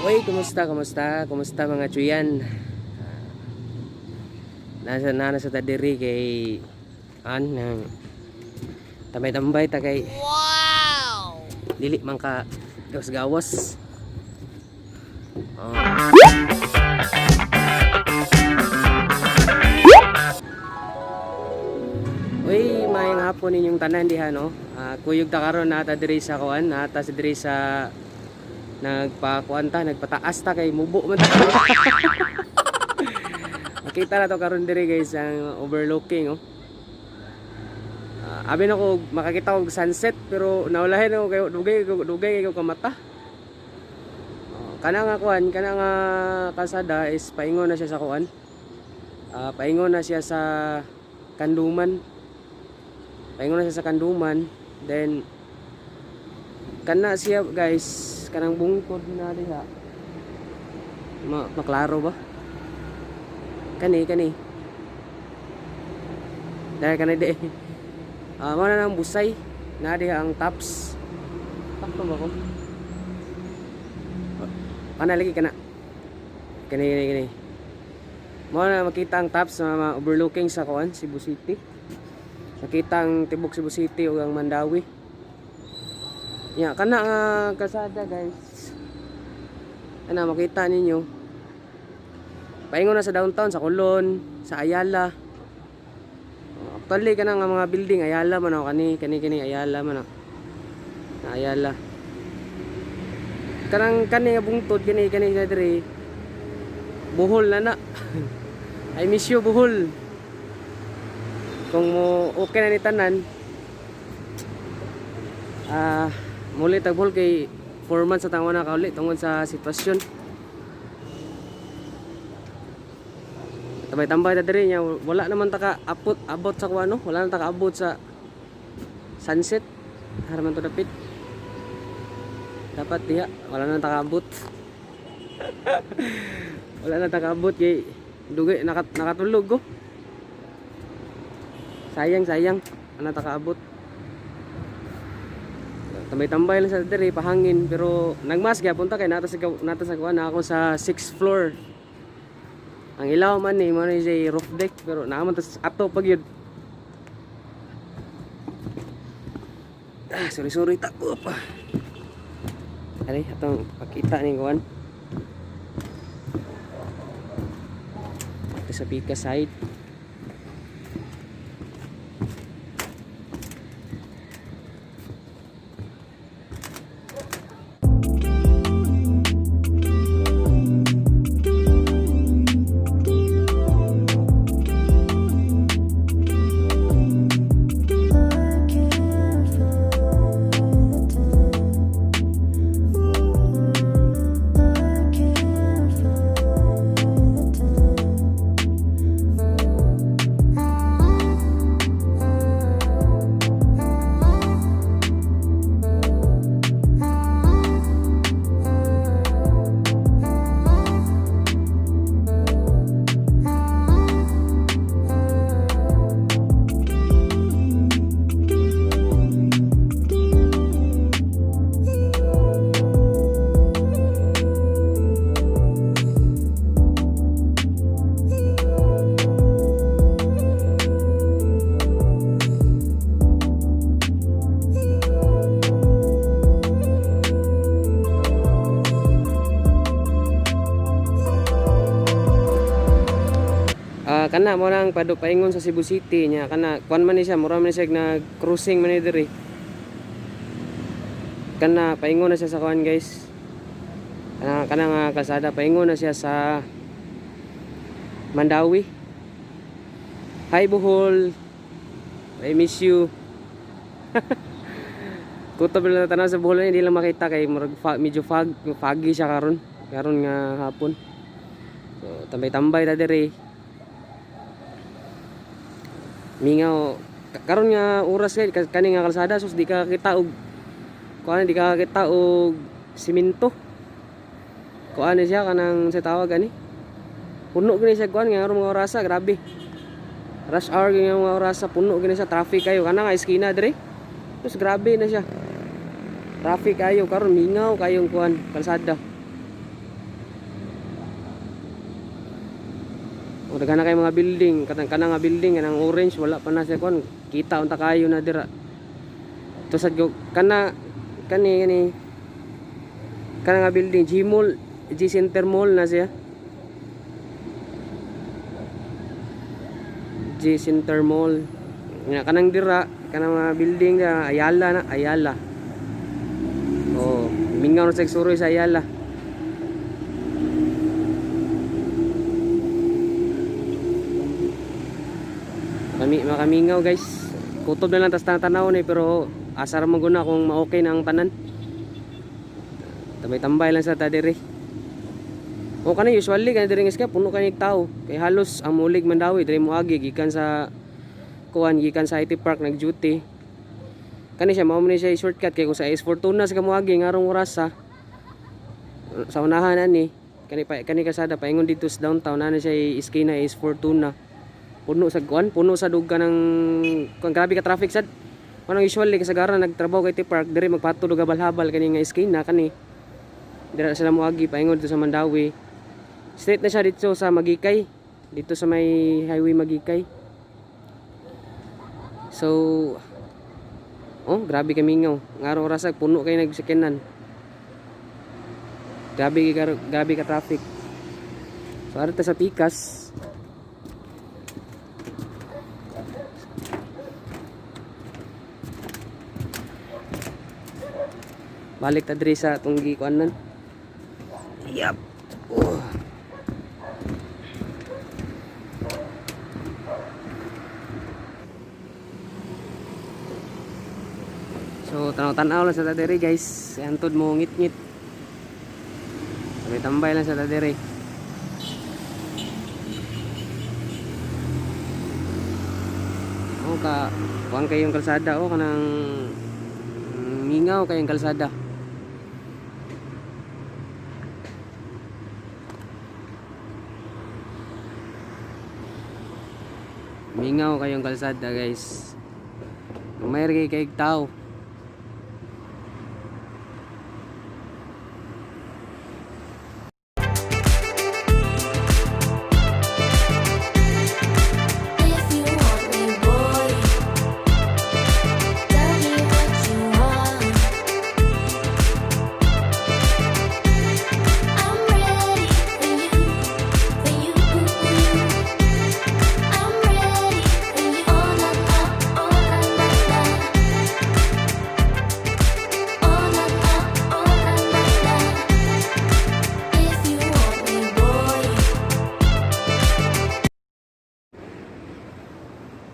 Uy, kumusta, kumusta? Kumusta mga chuyan? Nasa tadiri kay nang tambay-tambay ta kay dili man ka gawas-gawas. Oh. Uy, mayang hapon ninyong tanan diha no. Kuyog ta karon nata diri sa kuan, nata sa diri sa nagpakuan ta, nagpataas ta kay mubo man ta. Makita na to karon diri guys ang overlooking oh. Abi na ko makakita og sunset pero naulahin ako kayo dugay ko ka mata. Kana nga kuan, kana nga kalsada is paingon na siya sa kuan. Paingon na siya sa Kanduman. Paingon na siya sa Kanduman. Then kana siya guys, kanang bungkod na diha. Maklaro ba? Kani. Dahil kani di. Mo na nang busay na diha ang tops. Takto ba ko? Kana lagi kana. Kani. Mo na makita ang tops na overlooking sa kuan, Cebu City. Makita ang tibok Cebu City ug ang Mandawi. Ya, kana nga kalsada guys. Ana makita ninyo. Paingon na sa downtown, sa Colon, sa Ayala. Actually kana nga mga building Ayala man ako kani Ayala man ako. Ayala. Kani nga bungtod kani na diri. Bohol na. I miss you Bohol. Kung mo okay na ni tanan. Muli tagbol kay 4 months sa tangwa na kauli tungod sa sitwasyon. Tambay-tambay ta diri nya wala naman ta abot sa kuano, wala nang ta abot sa sunset. Haraman to dapit. Dapat diha wala nang ta abot. Wala nang ta abot kay dugay nakatulog ko. Sayang ana ta abot. Tambay-tambay lang sa diri pahangin pero nagmas gyapon ta kay nata sa kuan ako sa 6th floor. Ang ilaw man ni mo ni roof deck pero naaman tas ato pag yun. Sorry ta. Opa. Ari atong pakita ni kuan. Ito sa Pika side. Kana mo nang paingon sa Cebu City nya kana kuan man ni siya mura man ni siya nag cruising man ni diri. Kana paingon na siya sa kuan guys. Kana nga kalsada paingon na siya sa Mandawi. Hi Bohol. I miss you. Kutob lang tanaw sa Bohol hindi lang makita kay medyo foggy siya karon nga hapon. So tambay-tambay ta diri. Mingaw karon nga oras kani nga kalsada sus di ka kita og kuan di ka kita og simento. Kuan siya kanang sa tawag ani. Puno gini siya kuan nga mga orasa grabe. Rush hour nga mga orasa puno gini siya traffic kayo kana nga eskina dire. Sus grabe na siya. Traffic kayo karon mingaw kayong kuan kalsada. daghan na kay mga building, kana nga building kanang orange wala pa na siya kon. Kita unta kayo na dira. To sad ko kana nga building G Mall, G Center Mall na siya. G Center Mall. Nga kanang dira, kanang mga building na Ayala. Oh, mingaw na sa Suroy sa Ayala. Makamingaw guys. Kutob na lang tas tanaw ni pero asar man guna kung ma-okay na ang tanan. Tambay-tambay lang sa ta diri. O kana usually kana diri nga puno kanig tao. Kay halos ang mulig Mandawi diri moagi gikan sa gikan sa IT Park nag-duty. Kani siya mao man siya shortcut kay kung sa Ace Fortuna sa moagi ngarong oras sa unahan ani. Kani kasada paingon dito sa downtown na siya iskina Ace Fortuna. Puno sa duga ng grabe ka traffic sad. Manang usually kasagaran nagtrabaho kay IT Park diri magpatulog habal-habal kani nga iskina kani. Dira sila moagi paingon dito sa Mandawi. Straight na siya dito sa Magikay. Dito sa may highway Magikay. So grabe kay mingaw. Ngaro oras puno kay nagsakinan. Grabe ka traffic. So arita sa Pikas. Balik ta diri sa atong gikuanan. Yap. So tanaw-tanaw lang sa ta diri guys. Antod mo ngit-ngit. Tambay lang sa ta diri. Kuan kayong kalsada kanang mingaw kayong kalsada. Mingaw kayong kalsada guys. Mayroon kay tao.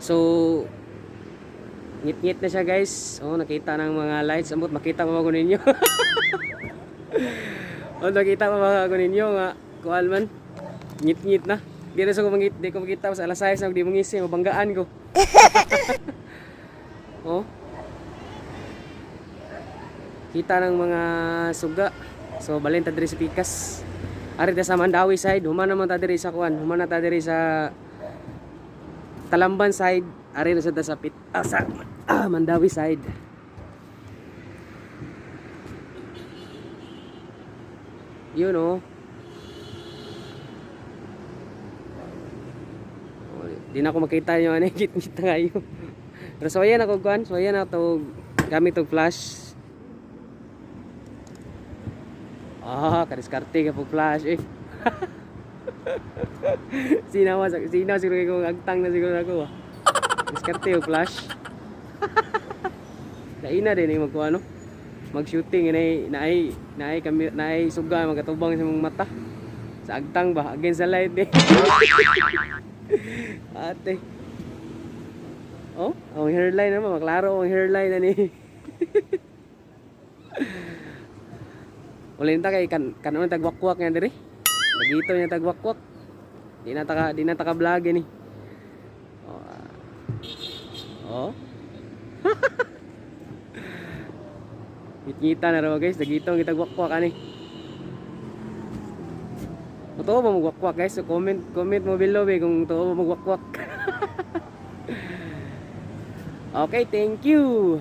So ngit-ngit na siya guys. Nakita ng mga lights. Ambot makita pa ba ko ninyo? Nakita pa ba ko ninyo nga kuan man. Ngit-ngit na. Di ko makita sa alas 6 na di mo ngisi, mabanggaan ko. Kita ng mga suga. So balin ta diri sa Pikas. Ari ta sa Mandawi side, human naman ta diri sa kuan. Human na ta diri sa Talamban side, ari na sa Mandawi side. Yun di na ako makita nyo ngit-ngit na kayo. Pero so ayan ako kuan, so ayan ako gamit tong flash. Kadiskarte ka po flash Sinaw siguro kung agtang na siguro ako Diskarte yung flash. Naina din yung mag-shooting naay suga magatubang sa mong mata. Sa agtang ba against the light Ate. Ang hairline naman maklaro ang hairline na ni. Ulinta kay kanon tagwakwak nga diri. Dagito niya tagwakwak. Di na taka vlog ni. Ngita na raw guys, dagito ang itagwakwak ani. Totoo ba magwakwak guys? So comment mo below kung totoo ba magwakwak. Okay, thank you.